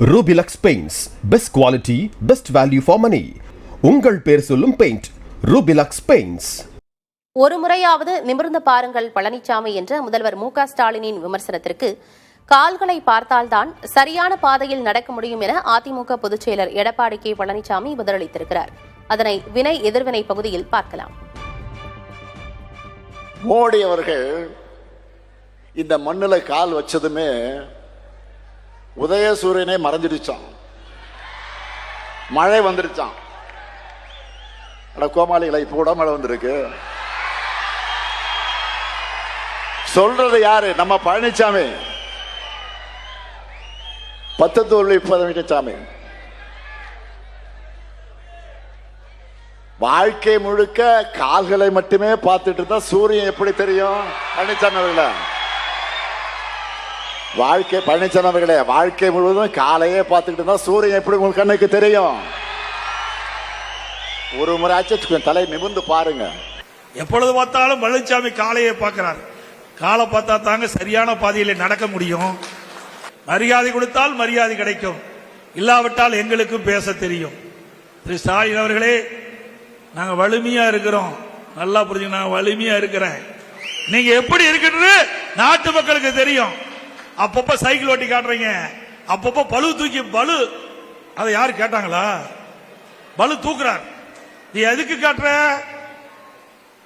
Rubilux Paints, best quality, best value for money. உங்கள் பேர் சொல்லும் பெயிண்ட் Rubilux Paints. ஒரு முறையாவது நிமிர்ந்து பாருங்கள் பழனிசாமி என்ற முதல்வர் மு.க. ஸ்டாலினின் விமர்சனத்திற்கு கால்களை பார்த்தால்தான் சரியான பாதையில் நடக்க முடியும் என அதிமுக பொதுச் செயலர் எடப்பாடி கே. பழனிசாமி பதிலளித்திருக்கிறார். அதனை வினை எதிர்வினை பகுதியில் பார்க்கலாம். மோடி அவர்கள் இந்த மண்ணில் கால் வச்சதுமே உதயசூரியனே மறைஞ்சிடுச்சான், மழை வந்துடுச்சான். கோமாளிகளை இப்போ கூட மழை வந்திருக்கு. சொல்றது யாரு? நம்ம பழனிசாமி, 10 தோல்வி பழனிசாமி. வாழ்க்கை முழுக்க கால்களை மட்டுமே பார்த்துட்டு இருந்தா சூரியன் எப்படி தெரியும்? பழனிசாமி அவர்களே, பழனிசாமி அவர்களே, வாழ்க்கை முழுவதும் காலையே பார்த்துக்கிட்டு இருந்தா சூரியன் எப்படி உங்களுக்கு கண்ணுக்கு தெரியும்? ஒரு முறை ஆச்சு தலை நிமிர்ந்து பாருங்க. எப்பொழுது பார்த்தாலும் பழனிசாமி காலையை பார்க்கிறார். காலை பார்த்தா தாங்க சரியான பாதையில நடக்க முடியும். மரியாதை கொடுத்தால் மரியாதை கிடைக்கும், இல்லாவிட்டால் எங்களுக்கும் பேச தெரியும். திரு ஸ்டாலின் அவர்களே, நாங்க வலிமையா இருக்கிறோம், நல்லா புரிஞ்சுங்க. நாங்க வலிமையா இருக்கிறேன். நீங்க எப்படி இருக்கிறது நாட்டு மக்களுக்கு தெரியும். அப்பப்ப சைக்கிள் ஓட்டி காட்டுறீங்க, அப்பப்ப பளு தூக்கி அதை யாரு கேட்டாங்களா? பளு தூக்குறார். நீ எதுக்கு காட்டுற?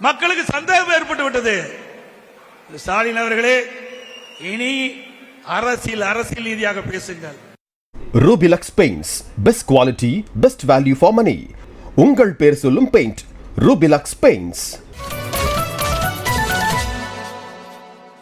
மக்களுக்கு சந்தேகம் ஏற்பட்டு விட்டது. ஸ்டாலின் அவர்களே, இனி அரசியல் ரீதியாக பேசுங்கள். Rubilux Paints, best quality, best value for money. உங்கள் பேர் சொல்லும் பெயிண்ட் Rubilux Paints.